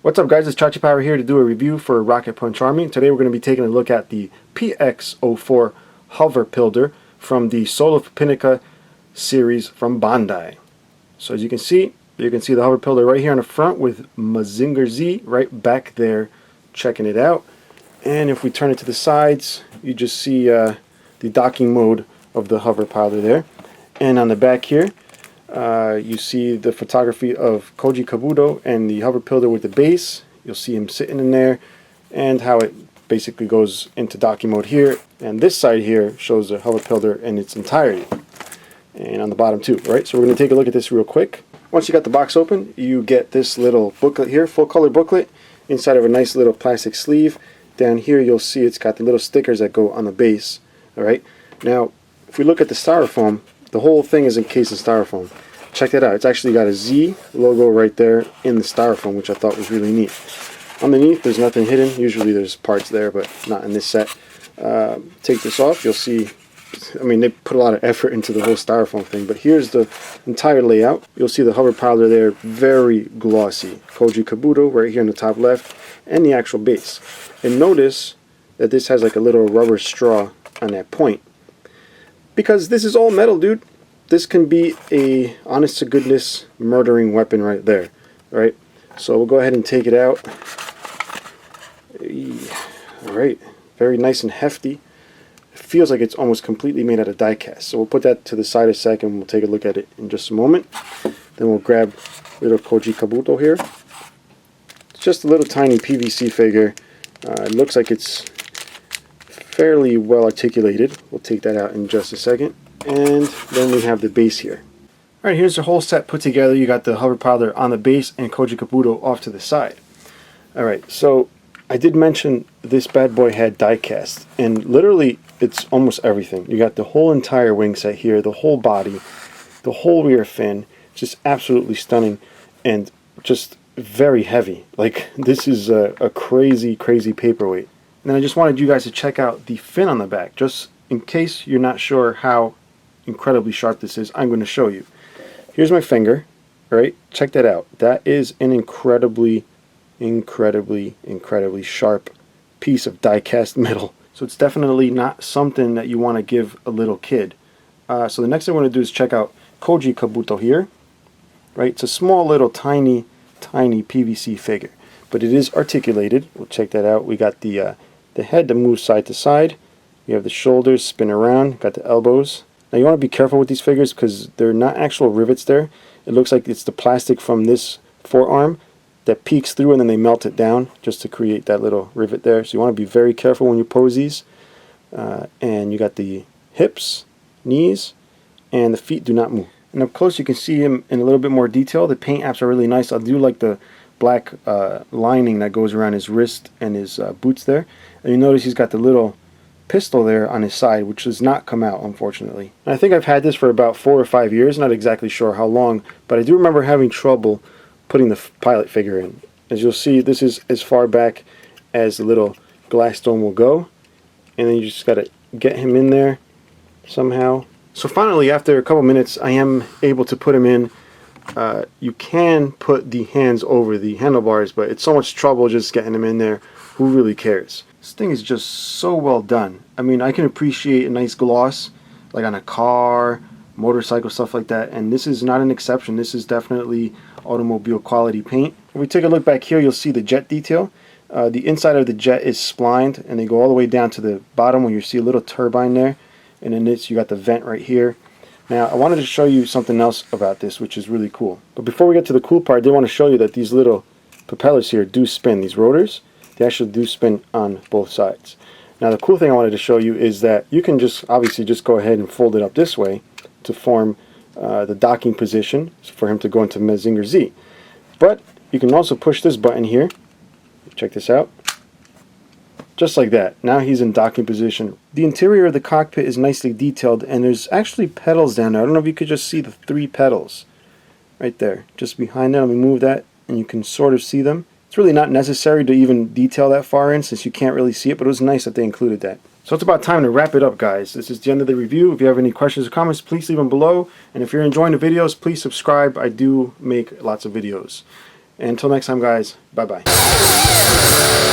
What's up guys, it's Chachi Power here to do a review for Rocket Punch Army. Today we're going to be taking a look at the PX-04 hover PILEDER from the Soul of Popinica series from Bandai. So as you can see the hover PILEDER right here on the front with Mazinger Z right back there checking it out. And if we turn it to the sides, you just see the docking mode of the hover PILEDER there. And on the back here, you see the photography of Koji Kabuto and the hover PILEDER with the base. You'll see him sitting in there and how it basically goes into docking mode here. And this side here shows the hover PILEDER in its entirety. And on the bottom too, right? So we're going to take a look at this real quick. Once you got the box open, you get this little booklet here, full color booklet, inside of a nice little plastic sleeve. Down here you'll see it's got the little stickers that go on the base. Alright, now if we look at the styrofoam, the whole thing is encased in styrofoam. Check that out. It's actually got a Z logo right there in the styrofoam, which I thought was really neat. Underneath, there's nothing hidden. Usually there's parts there, but not in this set. Take this off. You'll see, I mean, they put a lot of effort into the whole styrofoam thing, but here's the entire layout. You'll see the hover PILEDER there, very glossy. Koji Kabuto right here in the top left, and the actual base. And notice that this has like a little rubber straw on that point. Because this is all metal, dude. This can be a honest to goodness murdering weapon right there. Right? So we'll go ahead and take it out. Alright. Very nice and hefty. It feels like it's almost completely made out of die cast. So we'll put that to the side a second. We'll take a look at it in just a moment. Then we'll grab little Koji Kabuto here. It's just a little tiny PVC figure. It looks like it's fairly well articulated. We'll take that out in just a second. And then we have the base here. Alright, here's the whole set put together. You got the hover PILEDER on the base and Koji Kabuto off to the side. Alright, so I did mention this bad boy had die cast, and literally it's almost everything. You got the whole entire wing set here, the whole body, the whole rear fin, just absolutely stunning and just very heavy. Like, this is a crazy paperweight. And then I just wanted you guys to check out the fin on the back, just in case you're not sure how incredibly sharp this is. I'm going to show you. Here's my finger, right? Check that out. That is an incredibly sharp piece of die-cast metal. So it's definitely not something that you want to give a little kid. So the next thing I want to do is check out Koji Kabuto here. Right? It's a small little tiny PVC figure, but it is articulated. We'll check that out. We got the head that moves side to side. You have the shoulders spin around. Got the elbows. Now you want to be careful with these figures because they're not actual rivets there. It looks like it's the plastic from this forearm that peeks through and then they melt it down just to create that little rivet there. So you want to be very careful when you pose these. And you got the hips, knees, and the feet do not move. And up close you can see him in a little bit more detail. The paint apps are really nice. I do like the black lining that goes around his wrist and his boots there. And you notice he's got the little pistol there on his side, which does not come out, unfortunately. And I think I've had this for about 4 or 5 years, not exactly sure how long, but I do remember having trouble putting the pilot figure in. As you'll see, this is as far back as the little glass dome will go, and then you just got to get him in there somehow. So finally, after a couple minutes, I am able to put him in. You can put the hands over the handlebars, but it's so much trouble just getting him in there. Who really cares? This thing is just so well done. I mean, I can appreciate a nice gloss, like on a car, motorcycle, stuff like that, and this is not an exception. This is definitely automobile quality paint. If we take a look back here, you'll see the jet detail. The inside of the jet is splined, and they go all the way down to the bottom where you see a little turbine there, and in this you got the vent right here. Now, I wanted to show you something else about this, which is really cool. But before we get to the cool part, I did want to show you that these little propellers here do spin. These rotors, they actually do spin on both sides. Now, the cool thing I wanted to show you is that you can just obviously just go ahead and fold it up this way to form the docking position for him to go into Mazinger Z. But you can also push this button here. Check this out. Just like that. Now he's in docking position. The interior of the cockpit is nicely detailed, and there's actually pedals down there. I don't know if you could just see the 3 pedals right there. Just behind that, let me move that, and you can sort of see them. It's really not necessary to even detail that far in since you can't really see it, but it was nice that they included that. So it's about time to wrap it up, guys. This is the end of the review. If you have any questions or comments, please leave them below. And if you're enjoying the videos, please subscribe. I do make lots of videos. And until next time, guys, bye-bye.